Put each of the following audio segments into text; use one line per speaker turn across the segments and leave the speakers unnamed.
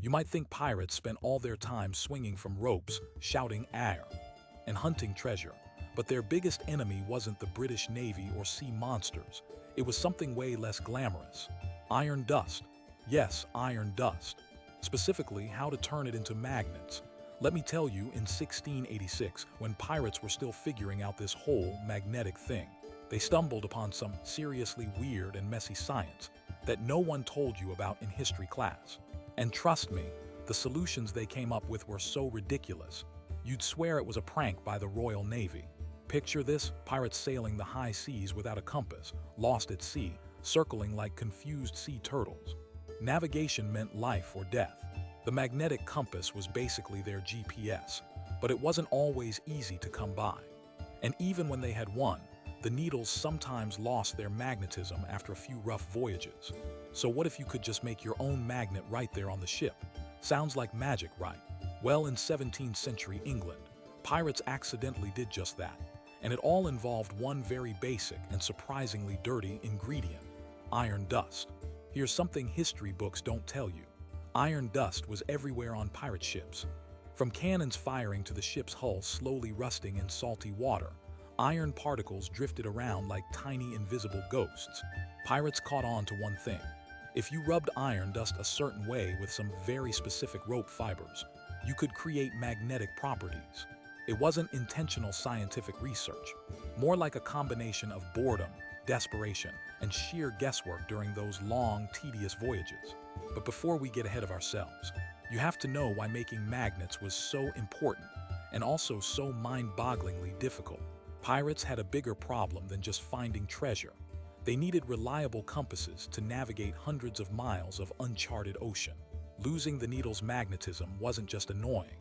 You might think pirates spent all their time swinging from ropes, shouting "air," and hunting treasure. But their biggest enemy wasn't the British Navy or sea monsters. It was something way less glamorous. Iron dust. Yes, iron dust. Specifically, how to turn it into magnets. Let me tell you, in 1686, when pirates were still figuring out this whole magnetic thing, they stumbled upon some seriously weird and messy science that no one told you about in history class. And trust me, the solutions they came up with were so ridiculous, you'd swear it was a prank by the Royal Navy. Picture this: pirates sailing the high seas without a compass, lost at sea, circling like confused sea turtles. Navigation meant life or death. The magnetic compass was basically their GPS, but it wasn't always easy to come by. And even when they had won, the needles sometimes lost their magnetism after a few rough voyages. So what if you could just make your own magnet right there on the ship? Sounds like magic, right? Well, in 17th century England, pirates accidentally did just that. And it all involved one very basic and surprisingly dirty ingredient: iron dust. Here's something history books don't tell you. Iron dust was everywhere on pirate ships. From cannons firing to the ship's hull slowly rusting in salty water, iron particles drifted around like tiny invisible ghosts. Pirates caught on to one thing: if you rubbed iron dust a certain way with some very specific rope fibers, you could create magnetic properties. It wasn't intentional scientific research, more like a combination of boredom, desperation, and sheer guesswork during those long, tedious voyages. But before we get ahead of ourselves, you have to know why making magnets was so important and also so mind-bogglingly difficult. Pirates had a bigger problem than just finding treasure. They needed reliable compasses to navigate hundreds of miles of uncharted ocean. Losing the needle's magnetism wasn't just annoying.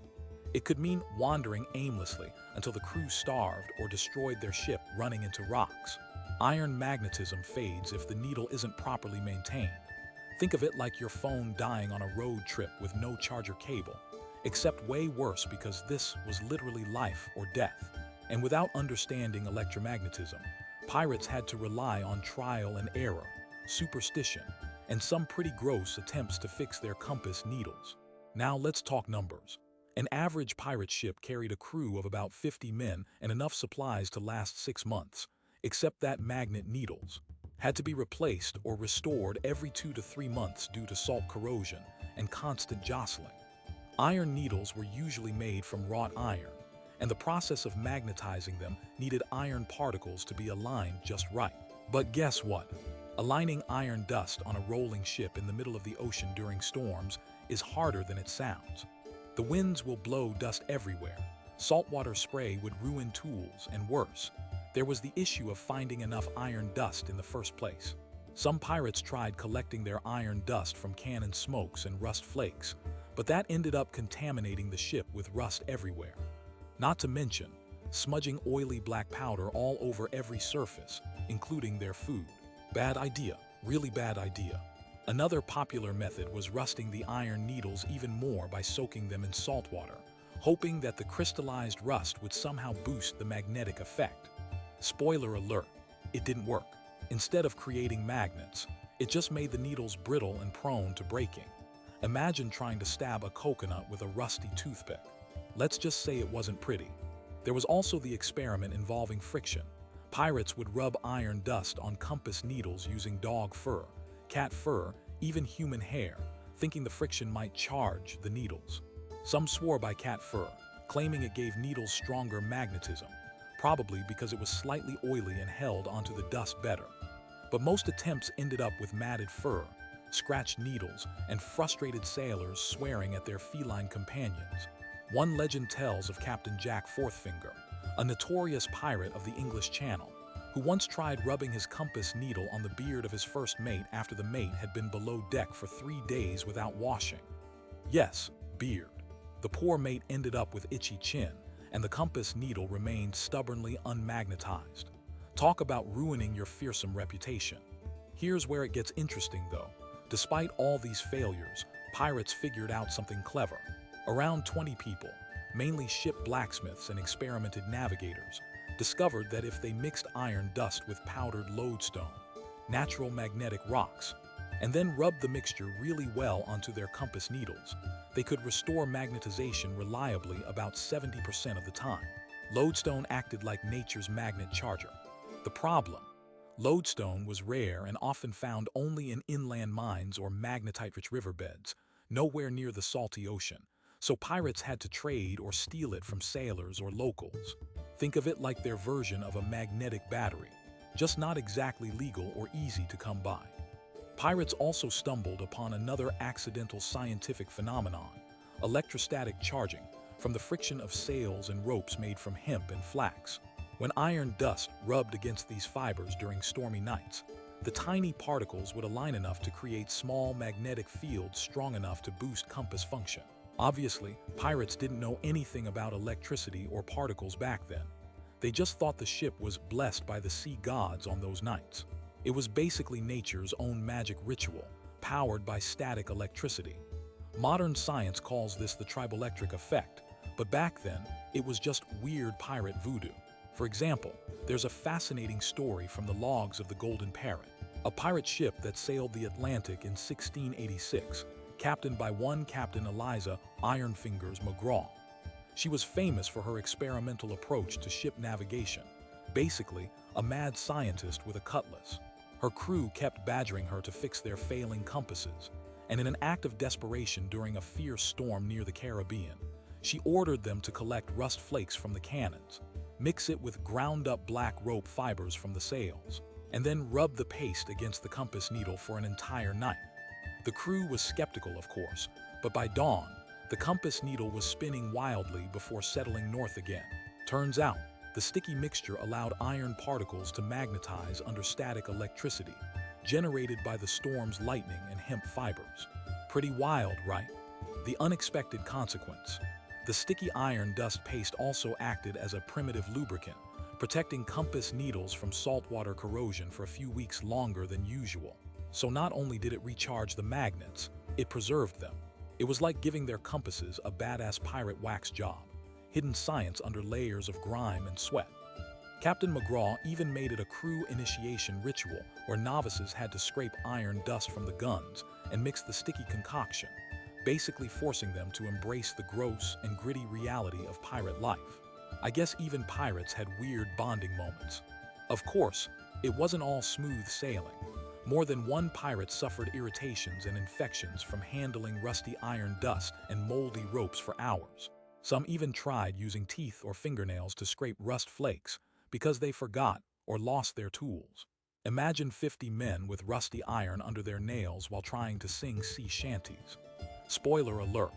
It could mean wandering aimlessly until the crew starved or destroyed their ship running into rocks. Iron magnetism fades if the needle isn't properly maintained. Think of it like your phone dying on a road trip with no charger cable, except way worse because this was literally life or death. And without understanding electromagnetism, pirates had to rely on trial and error, superstition, and some pretty gross attempts to fix their compass needles. Now let's talk numbers. An average pirate ship carried a crew of about 50 men and enough supplies to last 6 months, except that magnet needles had to be replaced or restored every 2 to 3 months due to salt corrosion and constant jostling. Iron needles were usually made from wrought iron, and the process of magnetizing them needed iron particles to be aligned just right. But guess what? Aligning iron dust on a rolling ship in the middle of the ocean during storms is harder than it sounds. The winds will blow dust everywhere. Saltwater spray would ruin tools, and worse, there was the issue of finding enough iron dust in the first place. Some pirates tried collecting their iron dust from cannon smokes and rust flakes, but that ended up contaminating the ship with rust everywhere. Not to mention, smudging oily black powder all over every surface, including their food. Bad idea, really bad idea. Another popular method was rusting the iron needles even more by soaking them in salt water, hoping that the crystallized rust would somehow boost the magnetic effect. Spoiler alert, it didn't work. Instead of creating magnets, it just made the needles brittle and prone to breaking. Imagine trying to stab a coconut with a rusty toothpick. Let's just say it wasn't pretty. There was also the experiment involving friction. Pirates would rub iron dust on compass needles using dog fur, cat fur, even human hair, thinking the friction might charge the needles. Some swore by cat fur, claiming it gave needles stronger magnetism, probably because it was slightly oily and held onto the dust better. But most attempts ended up with matted fur, scratched needles, and frustrated sailors swearing at their feline companions. One legend tells of Captain Jack Fourthfinger, a notorious pirate of the English Channel, who once tried rubbing his compass needle on the beard of his first mate after the mate had been below deck for 3 days without washing. Yes, beard. The poor mate ended up with itchy chin, and the compass needle remained stubbornly unmagnetized. Talk about ruining your fearsome reputation. Here's where it gets interesting though. Despite all these failures, pirates figured out something clever. Around 20 people, mainly ship blacksmiths and experimented navigators, discovered that if they mixed iron dust with powdered lodestone, natural magnetic rocks, and then rubbed the mixture really well onto their compass needles. They could restore magnetization reliably about 70% of the time. Lodestone acted like nature's magnet charger. The problem: lodestone was rare and often found only in inland mines or magnetite-rich riverbeds, nowhere near the salty ocean, so pirates had to trade or steal it from sailors or locals. Think of it like their version of a magnetic battery, just not exactly legal or easy to come by. Pirates also stumbled upon another accidental scientific phenomenon: electrostatic charging, from the friction of sails and ropes made from hemp and flax. When iron dust rubbed against these fibers during stormy nights, the tiny particles would align enough to create small magnetic fields strong enough to boost compass function. Obviously, pirates didn't know anything about electricity or particles back then. They just thought the ship was blessed by the sea gods on those nights. It was basically nature's own magic ritual, powered by static electricity. Modern science calls this the triboelectric effect, but back then, it was just weird pirate voodoo. For example, there's a fascinating story from the logs of the Golden Parrot, a pirate ship that sailed the Atlantic in 1686, captained by one Captain Eliza "Iron Fingers" McGraw. She was famous for her experimental approach to ship navigation, basically a mad scientist with a cutlass. Her crew kept badgering her to fix their failing compasses, and in an act of desperation during a fierce storm near the Caribbean, she ordered them to collect rust flakes from the cannons, mix it with ground-up black rope fibers from the sails, and then rub the paste against the compass needle for an entire night. The crew was skeptical, of course, but by dawn, the compass needle was spinning wildly before settling north again. Turns out, the sticky mixture allowed iron particles to magnetize under static electricity, generated by the storm's lightning and hemp fibers. Pretty wild, right? The unexpected consequence: the sticky iron dust paste also acted as a primitive lubricant, protecting compass needles from saltwater corrosion for a few weeks longer than usual. So not only did it recharge the magnets, it preserved them. It was like giving their compasses a badass pirate wax job, hidden science under layers of grime and sweat. Captain McGraw even made it a crew initiation ritual where novices had to scrape iron dust from the guns and mix the sticky concoction, basically forcing them to embrace the gross and gritty reality of pirate life. I guess even pirates had weird bonding moments. Of course, it wasn't all smooth sailing. More than one pirate suffered irritations and infections from handling rusty iron dust and moldy ropes for hours. Some even tried using teeth or fingernails to scrape rust flakes because they forgot or lost their tools. Imagine 50 men with rusty iron under their nails while trying to sing sea shanties. Spoiler alert,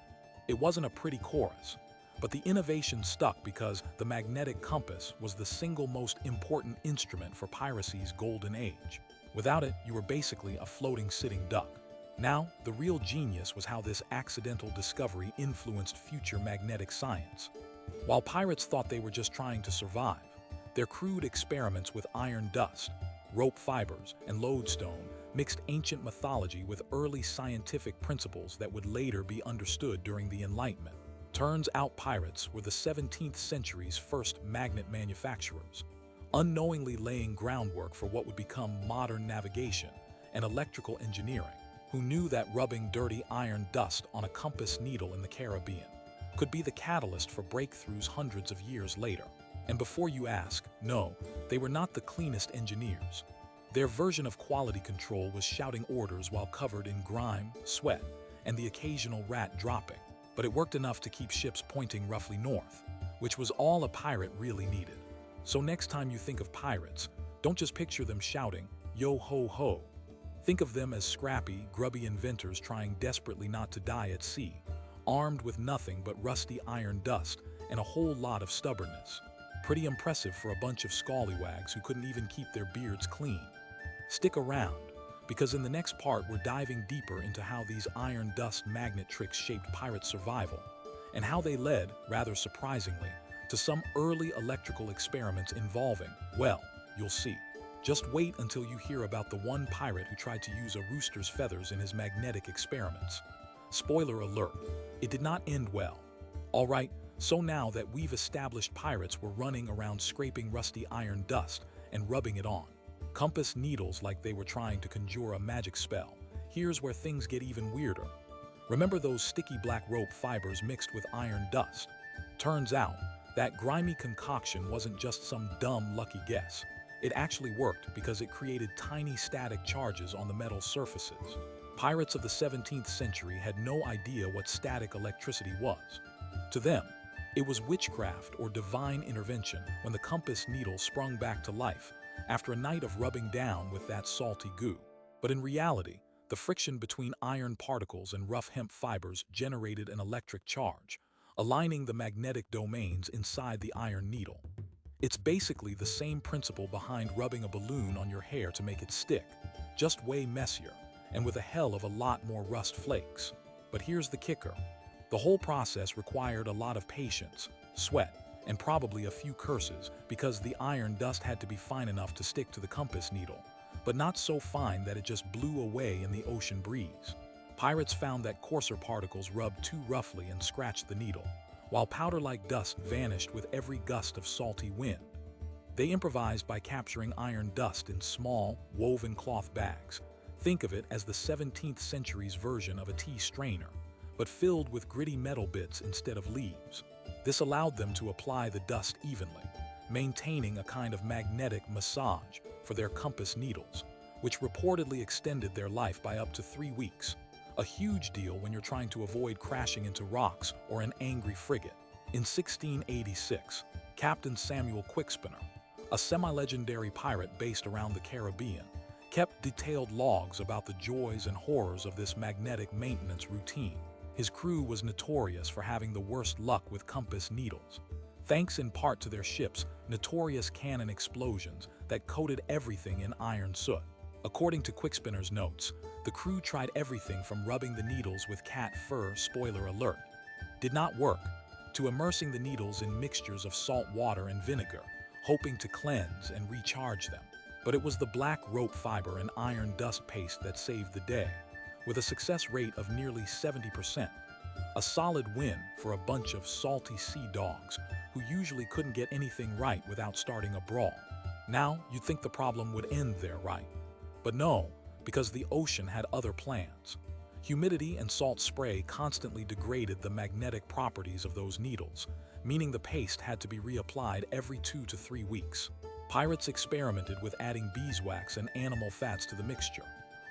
it wasn't a pretty chorus, but the innovation stuck because the magnetic compass was the single most important instrument for piracy's golden age. Without it, you were basically a floating sitting duck. Now, the real genius was how this accidental discovery influenced future magnetic science. While pirates thought they were just trying to survive, their crude experiments with iron dust, rope fibers, and lodestone mixed ancient mythology with early scientific principles that would later be understood during the Enlightenment. Turns out pirates were the 17th century's first magnet manufacturers, unknowingly laying groundwork for what would become modern navigation and electrical engineering. Who knew that rubbing dirty iron dust on a compass needle in the Caribbean could be the catalyst for breakthroughs hundreds of years later? And before you ask, no, they were not the cleanest engineers. Their version of quality control was shouting orders while covered in grime, sweat, and the occasional rat dropping. But it worked enough to keep ships pointing roughly north, which was all a pirate really needed. So next time you think of pirates, don't just picture them shouting, "Yo ho ho." Think of them as scrappy, grubby inventors trying desperately not to die at sea, armed with nothing but rusty iron dust and a whole lot of stubbornness. Pretty impressive for a bunch of scallywags who couldn't even keep their beards clean. Stick around, because in the next part we're diving deeper into how these iron dust magnet tricks shaped pirate survival, and how they led, rather surprisingly, to some early electrical experiments involving, well, you'll see. Just wait until you hear about the one pirate who tried to use a rooster's feathers in his magnetic experiments. Spoiler alert, it did not end well. Alright, so now that we've established pirates were running around scraping rusty iron dust and rubbing it on compass needles like they were trying to conjure a magic spell, here's where things get even weirder. Remember those sticky black rope fibers mixed with iron dust? Turns out, that grimy concoction wasn't just some dumb lucky guess. It actually worked because it created tiny static charges on the metal surfaces. Pirates of the 17th century had no idea what static electricity was. To them, it was witchcraft or divine intervention when the compass needle sprung back to life after a night of rubbing down with that salty goo. But in reality, the friction between iron particles and rough hemp fibers generated an electric charge, aligning the magnetic domains inside the iron needle. It's basically the same principle behind rubbing a balloon on your hair to make it stick, just way messier, and with a hell of a lot more rust flakes. But here's the kicker. The whole process required a lot of patience, sweat, and probably a few curses because the iron dust had to be fine enough to stick to the compass needle, but not so fine that it just blew away in the ocean breeze. Pirates found that coarser particles rubbed too roughly and scratched the needle, while powder-like dust vanished with every gust of salty wind. They improvised by capturing iron dust in small, woven cloth bags. Think of it as the 17th century's version of a tea strainer, but filled with gritty metal bits instead of leaves. This allowed them to apply the dust evenly, maintaining a kind of magnetic massage for their compass needles, which reportedly extended their life by up to 3 weeks. A huge deal when you're trying to avoid crashing into rocks or an angry frigate. In 1686, Captain Samuel Quickspinner, a semi-legendary pirate based around the Caribbean, kept detailed logs about the joys and horrors of this magnetic maintenance routine. His crew was notorious for having the worst luck with compass needles, thanks in part to their ship's notorious cannon explosions that coated everything in iron soot. According to Quickspinner's notes, the crew tried everything from rubbing the needles with cat fur, spoiler alert, did not work, to immersing the needles in mixtures of salt water and vinegar, hoping to cleanse and recharge them. But it was the black rope fiber and iron dust paste that saved the day, with a success rate of nearly 70%. A solid win for a bunch of salty sea dogs who usually couldn't get anything right without starting a brawl. Now, you'd think the problem would end there, right? But no, because the ocean had other plans. Humidity and salt spray constantly degraded the magnetic properties of those needles, meaning the paste had to be reapplied every 2 to 3 weeks. Pirates experimented with adding beeswax and animal fats to the mixture,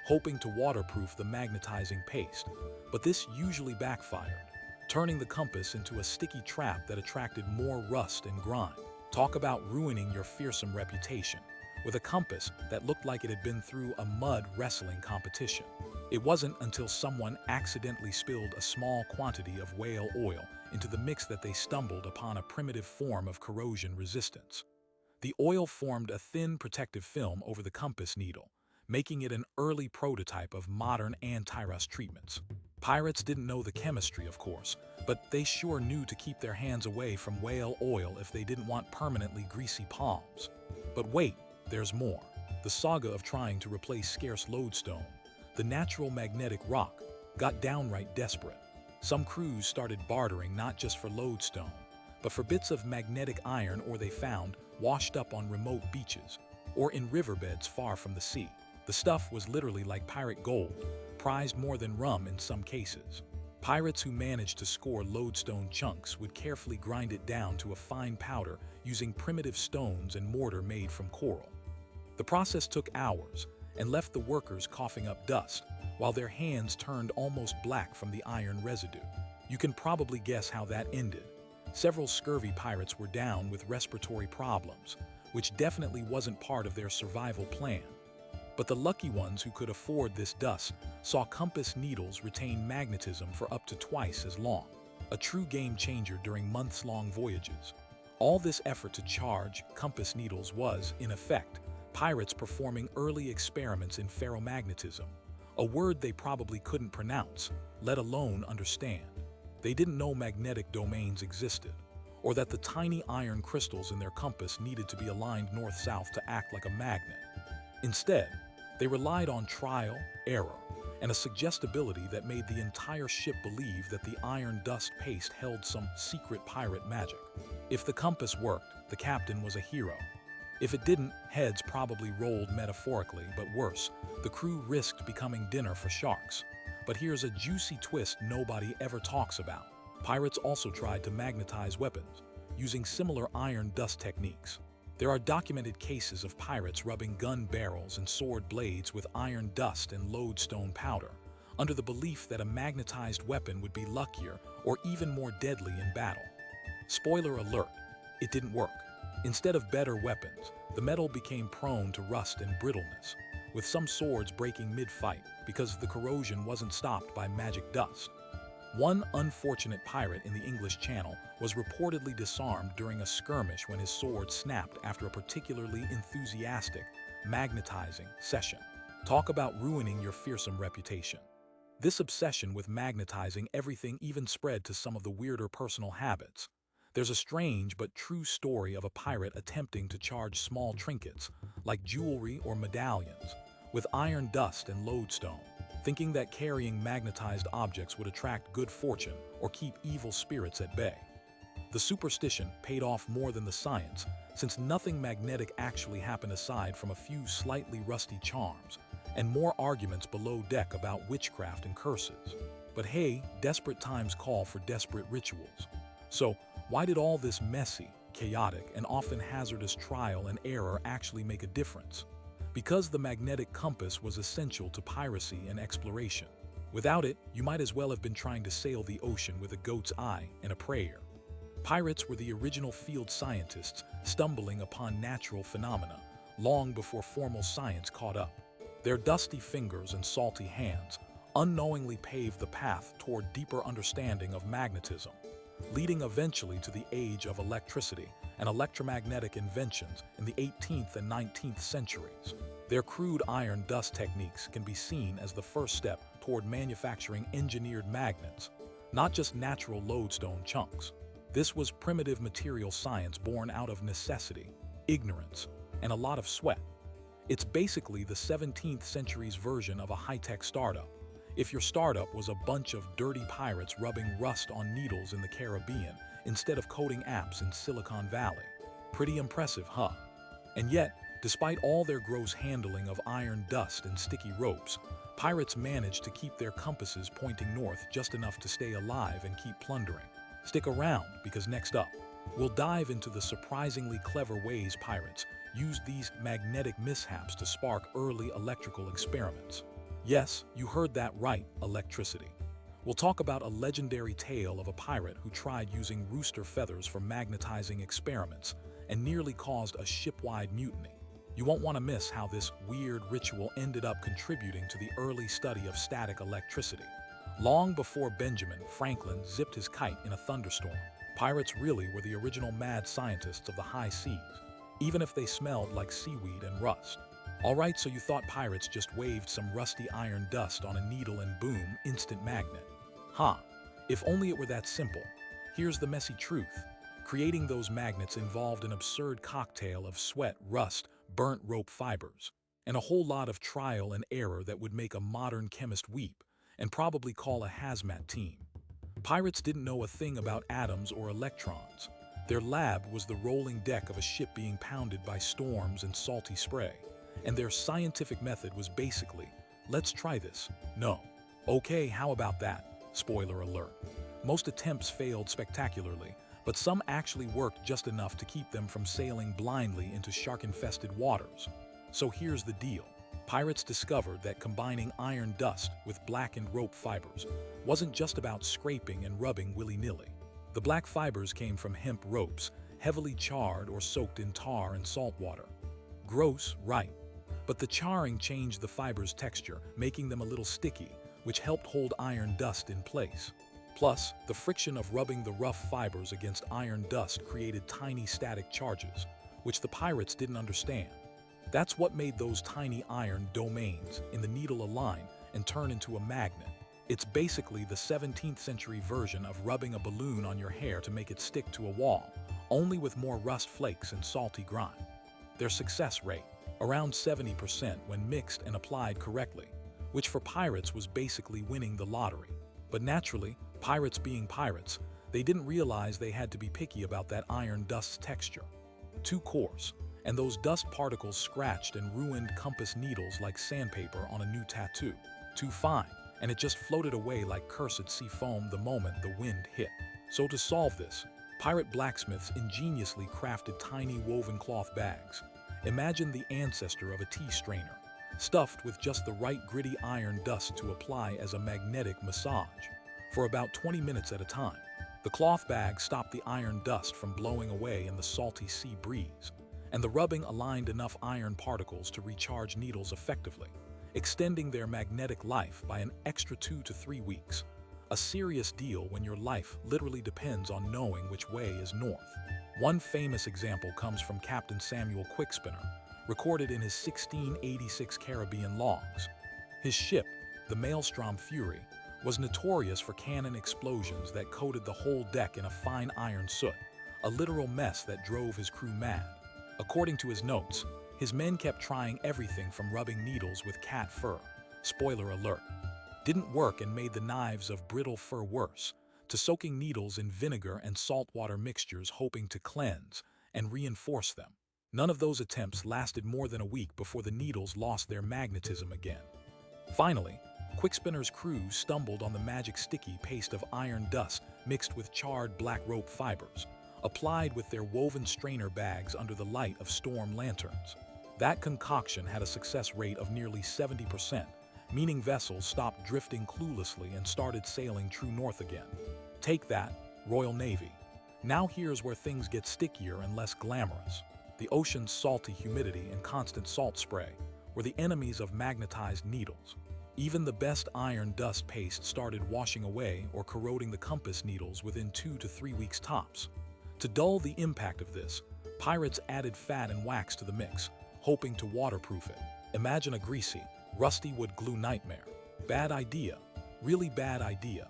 hoping to waterproof the magnetizing paste, but this usually backfired, turning the compass into a sticky trap that attracted more rust and grime. Talk about ruining your fearsome reputation, with a compass that looked like it had been through a mud wrestling competition. It wasn't until someone accidentally spilled a small quantity of whale oil into the mix that they stumbled upon a primitive form of corrosion resistance. The oil formed a thin protective film over the compass needle, making it an early prototype of modern anti-rust treatments. Pirates didn't know the chemistry, of course, but they sure knew to keep their hands away from whale oil if they didn't want permanently greasy palms. But wait, there's more. The saga of trying to replace scarce lodestone, the natural magnetic rock, got downright desperate. Some crews started bartering not just for lodestone, but for bits of magnetic iron ore they found washed up on remote beaches or in riverbeds far from the sea. The stuff was literally like pirate gold, prized more than rum in some cases. Pirates who managed to score lodestone chunks would carefully grind it down to a fine powder using primitive stones and mortar made from coral. The process took hours and left the workers coughing up dust, while their hands turned almost black from the iron residue. You can probably guess how that ended. Several scurvy pirates were down with respiratory problems, which definitely wasn't part of their survival plan. But the lucky ones who could afford this dust saw compass needles retain magnetism for up to twice as long, a true game changer during months-long voyages. All this effort to charge compass needles was, in effect, pirates performing early experiments in ferromagnetism, a word they probably couldn't pronounce, let alone understand. They didn't know magnetic domains existed, or that the tiny iron crystals in their compass needed to be aligned north-south to act like a magnet. Instead, they relied on trial, error, and a suggestibility that made the entire ship believe that the iron dust paste held some secret pirate magic. If the compass worked, the captain was a hero. If it didn't, heads probably rolled metaphorically, but worse, the crew risked becoming dinner for sharks. But here's a juicy twist nobody ever talks about. Pirates also tried to magnetize weapons, using similar iron dust techniques. There are documented cases of pirates rubbing gun barrels and sword blades with iron dust and lodestone powder, under the belief that a magnetized weapon would be luckier or even more deadly in battle. Spoiler alert, it didn't work. Instead of better weapons, the metal became prone to rust and brittleness, with some swords breaking mid-fight because the corrosion wasn't stopped by magic dust. One unfortunate pirate in the English Channel was reportedly disarmed during a skirmish when his sword snapped after a particularly enthusiastic, magnetizing session. Talk about ruining your fearsome reputation. This obsession with magnetizing everything even spread to some of the weirder personal habits. There's a strange but true story of a pirate attempting to charge small trinkets, like jewelry or medallions, with iron dust and lodestone, thinking that carrying magnetized objects would attract good fortune or keep evil spirits at bay. The superstition paid off more than the science, since nothing magnetic actually happened aside from a few slightly rusty charms, and more arguments below deck about witchcraft and curses. But hey, desperate times call for desperate rituals. So, why did all this messy, chaotic, and often hazardous trial and error actually make a difference? Because the magnetic compass was essential to piracy and exploration. Without it, you might as well have been trying to sail the ocean with a goat's eye and a prayer. Pirates were the original field scientists stumbling upon natural phenomena long before formal science caught up. Their dusty fingers and salty hands unknowingly paved the path toward deeper understanding of magnetism, leading eventually to the age of electricity and electromagnetic inventions in the 18th and 19th centuries. Their crude iron dust techniques can be seen as the first step toward manufacturing engineered magnets, not just natural lodestone chunks. This was primitive material science born out of necessity, ignorance, and a lot of sweat. It's basically the 17th century's version of a high-tech startup. If your startup was a bunch of dirty pirates rubbing rust on needles in the Caribbean instead of coding apps in Silicon Valley. Pretty impressive, huh? And yet, despite all their gross handling of iron dust and sticky ropes, pirates managed to keep their compasses pointing north just enough to stay alive and keep plundering. Stick around, because next up, we'll dive into the surprisingly clever ways pirates used these magnetic mishaps to spark early electrical experiments. Yes, you heard that right, electricity. We'll talk about a legendary tale of a pirate who tried using rooster feathers for magnetizing experiments and nearly caused a ship-wide mutiny. You won't want to miss how this weird ritual ended up contributing to the early study of static electricity. Long before Benjamin Franklin zipped his kite in a thunderstorm, pirates really were the original mad scientists of the high seas, even if they smelled like seaweed and rust. Alright, so you thought pirates just waved some rusty iron dust on a needle and boom, instant magnet. If only it were that simple. Here's the messy truth. Creating those magnets involved an absurd cocktail of sweat, rust, burnt rope fibers, and a whole lot of trial and error that would make a modern chemist weep and probably call a hazmat team. Pirates didn't know a thing about atoms or electrons. Their lab was the rolling deck of a ship being pounded by storms and salty spray. And their scientific method was basically, let's try this. No. Okay, how about that? Spoiler alert. Most attempts failed spectacularly, but some actually worked just enough to keep them from sailing blindly into shark-infested waters. So here's the deal. Pirates discovered that combining iron dust with blackened rope fibers wasn't just about scraping and rubbing willy-nilly. The black fibers came from hemp ropes, heavily charred or soaked in tar and salt water. Gross, right? But the charring changed the fibers' texture, making them a little sticky, which helped hold iron dust in place. Plus, the friction of rubbing the rough fibers against iron dust created tiny static charges, which the pirates didn't understand. That's what made those tiny iron domains in the needle align and turn into a magnet. It's basically the 17th century version of rubbing a balloon on your hair to make it stick to a wall, only with more rust flakes and salty grime. Their success rate, around 70% when mixed and applied correctly, which for pirates was basically winning the lottery. But naturally, pirates being pirates, they didn't realize they had to be picky about that iron dust's texture. Too coarse, and those dust particles scratched and ruined compass needles like sandpaper on a new tattoo. Too fine, and it just floated away like cursed sea foam the moment the wind hit. So to solve this, pirate blacksmiths ingeniously crafted tiny woven cloth bags. Imagine the ancestor of a tea strainer, stuffed with just the right gritty iron dust to apply as a magnetic massage. For about 20 minutes at a time, the cloth bag stopped the iron dust from blowing away in the salty sea breeze, and the rubbing aligned enough iron particles to recharge needles effectively, extending their magnetic life by an extra 2 to 3 weeks. A serious deal when your life literally depends on knowing which way is north. One famous example comes from Captain Samuel Quickspinner, recorded in his 1686 Caribbean logs. His ship, the Maelstrom Fury, was notorious for cannon explosions that coated the whole deck in a fine iron soot, a literal mess that drove his crew mad. According to his notes, his men kept trying everything from rubbing needles with cat fur, spoiler alert, didn't work and made the knives of brittle fur worse, to soaking needles in vinegar and saltwater mixtures hoping to cleanse and reinforce them. None of those attempts lasted more than a week before the needles lost their magnetism again. Finally, Quickspinner's crew stumbled on the magic sticky paste of iron dust mixed with charred black rope fibers, applied with their woven strainer bags under the light of storm lanterns. That concoction had a success rate of nearly 70%, meaning vessels stopped drifting cluelessly and started sailing true north again. Take that, Royal Navy. Now here's where things get stickier and less glamorous. The ocean's salty humidity and constant salt spray were the enemies of magnetized needles. Even the best iron dust paste started washing away or corroding the compass needles within 2 to 3 weeks tops. To dull the impact of this, pirates added fat and wax to the mix, hoping to waterproof it. Imagine a greasy, rusty wood glue nightmare. Bad idea. Really bad idea.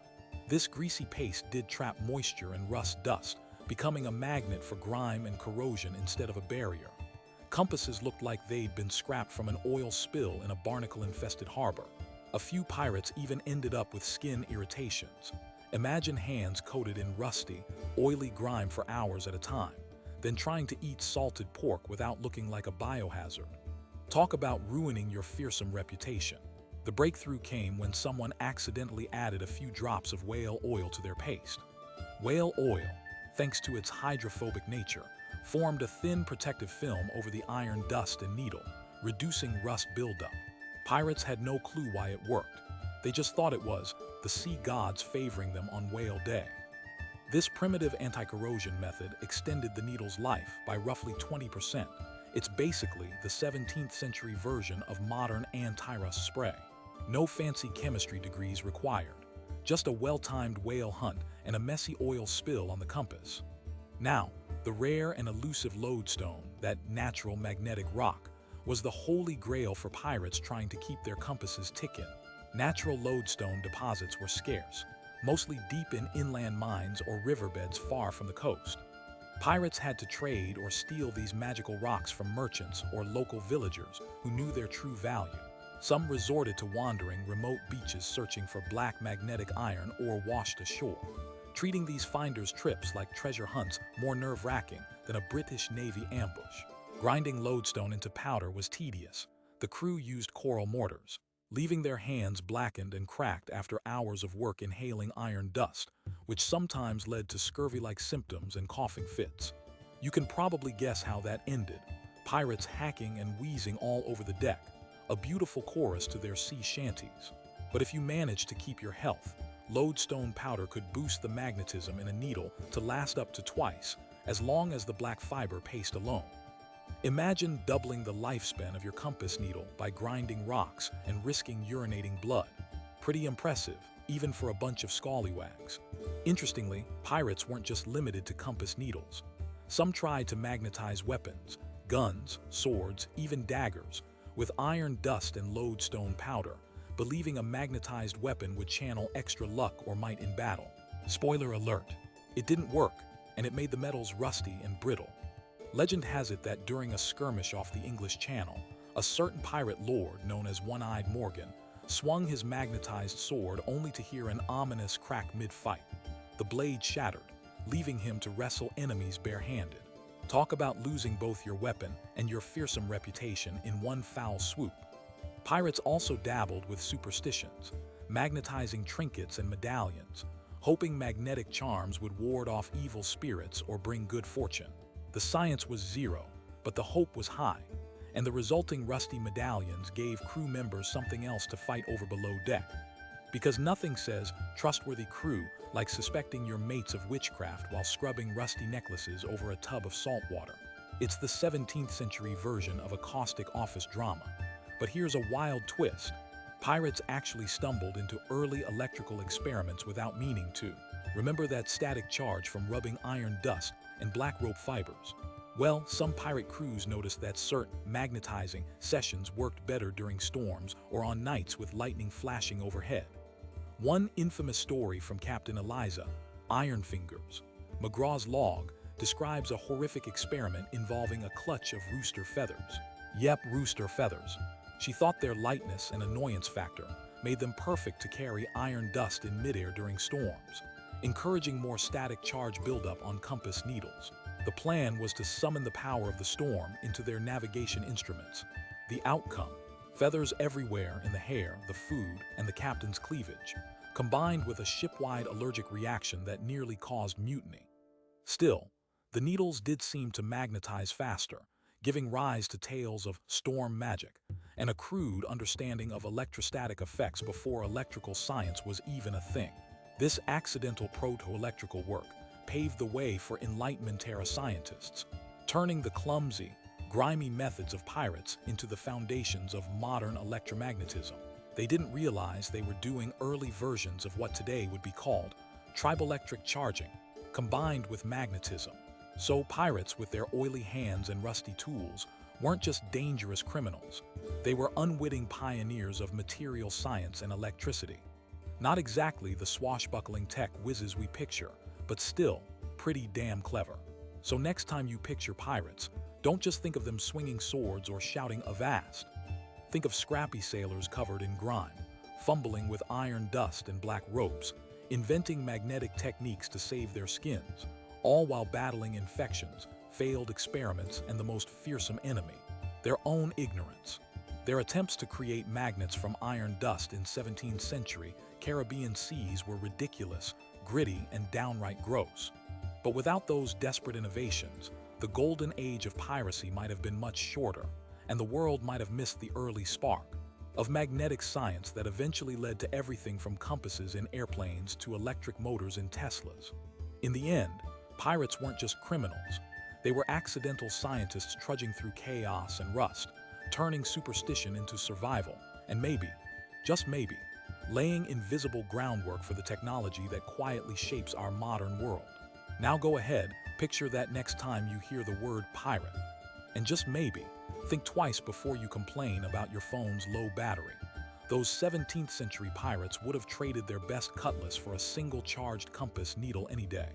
This greasy paste did trap moisture and rust dust, becoming a magnet for grime and corrosion instead of a barrier. Compasses looked like they'd been scrapped from an oil spill in a barnacle-infested harbor. A few pirates even ended up with skin irritations. Imagine hands coated in rusty, oily grime for hours at a time, then trying to eat salted pork without looking like a biohazard. Talk about ruining your fearsome reputation. The breakthrough came when someone accidentally added a few drops of whale oil to their paste. Whale oil, thanks to its hydrophobic nature, formed a thin protective film over the iron dust and needle, reducing rust buildup. Pirates had no clue why it worked. They just thought it was the sea gods favoring them on Whale Day. This primitive anti-corrosion method extended the needle's life by roughly 20%. It's basically the 17th century version of modern anti-rust spray. No fancy chemistry degrees required, just a well-timed whale hunt and a messy oil spill on the compass. Now, the rare and elusive lodestone, that natural magnetic rock, was the holy grail for pirates trying to keep their compasses ticking. Natural lodestone deposits were scarce, mostly deep in inland mines or riverbeds far from the coast. Pirates had to trade or steal these magical rocks from merchants or local villagers who knew their true value. Some resorted to wandering remote beaches searching for black magnetic iron or washed ashore, treating these finders' trips like treasure hunts more nerve-wracking than a British Navy ambush. Grinding lodestone into powder was tedious. The crew used coral mortars, leaving their hands blackened and cracked after hours of work inhaling iron dust, which sometimes led to scurvy-like symptoms and coughing fits. You can probably guess how that ended. Pirates hacking and wheezing all over the deck, a beautiful chorus to their sea shanties. But if you managed to keep your health, lodestone powder could boost the magnetism in a needle to last up to twice, as long as the black fiber paste alone. Imagine doubling the lifespan of your compass needle by grinding rocks and risking urinating blood. Pretty impressive, even for a bunch of scallywags. Interestingly, pirates weren't just limited to compass needles. Some tried to magnetize weapons, guns, swords, even daggers, with iron dust and lodestone powder, believing a magnetized weapon would channel extra luck or might in battle. Spoiler alert, it didn't work, and it made the metals rusty and brittle. Legend has it that during a skirmish off the English Channel, a certain pirate lord known as One-Eyed Morgan swung his magnetized sword only to hear an ominous crack mid-fight. The blade shattered, leaving him to wrestle enemies barehanded. Talk about losing both your weapon and your fearsome reputation in one foul swoop. Pirates also dabbled with superstitions, magnetizing trinkets and medallions, hoping magnetic charms would ward off evil spirits or bring good fortune. The science was zero, but the hope was high, and the resulting rusty medallions gave crew members something else to fight over below deck. Because nothing says trustworthy crew like suspecting your mates of witchcraft while scrubbing rusty necklaces over a tub of salt water. It's the 17th century version of a caustic office drama. But here's a wild twist. Pirates actually stumbled into early electrical experiments without meaning to. Remember that static charge from rubbing iron dust and black rope fibers? Well, some pirate crews noticed that certain magnetizing sessions worked better during storms or on nights with lightning flashing overhead. One infamous story from Captain Eliza, Iron Fingers, McGraw's log, describes a horrific experiment involving a clutch of rooster feathers. Yep, rooster feathers. She thought their lightness and annoyance factor made them perfect to carry iron dust in midair during storms, encouraging more static charge buildup on compass needles. The plan was to summon the power of the storm into their navigation instruments. The outcome: feathers everywhere in the hair, the food, and the captain's cleavage, combined with a ship-wide allergic reaction that nearly caused mutiny. Still, the needles did seem to magnetize faster, giving rise to tales of storm magic and a crude understanding of electrostatic effects before electrical science was even a thing. This accidental proto-electrical work paved the way for Enlightenment-era scientists, turning the clumsy, grimy methods of pirates into the foundations of modern electromagnetism. They didn't realize they were doing early versions of what today would be called triboelectric charging, combined with magnetism. So pirates, with their oily hands and rusty tools, weren't just dangerous criminals. They were unwitting pioneers of material science and electricity. Not exactly the swashbuckling tech whizzes we picture, but still pretty damn clever. So next time you picture pirates, don't just think of them swinging swords or shouting "Avast." Think of scrappy sailors covered in grime, fumbling with iron dust and black ropes, inventing magnetic techniques to save their skins, all while battling infections, failed experiments, and the most fearsome enemy: their own ignorance. Their attempts to create magnets from iron dust in 17th century Caribbean seas were ridiculous, gritty, and downright gross. But without those desperate innovations, the golden age of piracy might have been much shorter, and the world might have missed the early spark of magnetic science that eventually led to everything from compasses in airplanes to electric motors in Teslas. In the end, pirates weren't just criminals. They were accidental scientists trudging through chaos and rust, turning superstition into survival, and maybe, just maybe, laying invisible groundwork for the technology that quietly shapes our modern world. Now go ahead, picture that next time you hear the word pirate. And just maybe, think twice before you complain about your phone's low battery. Those 17th century pirates would have traded their best cutlass for a single charged compass needle any day.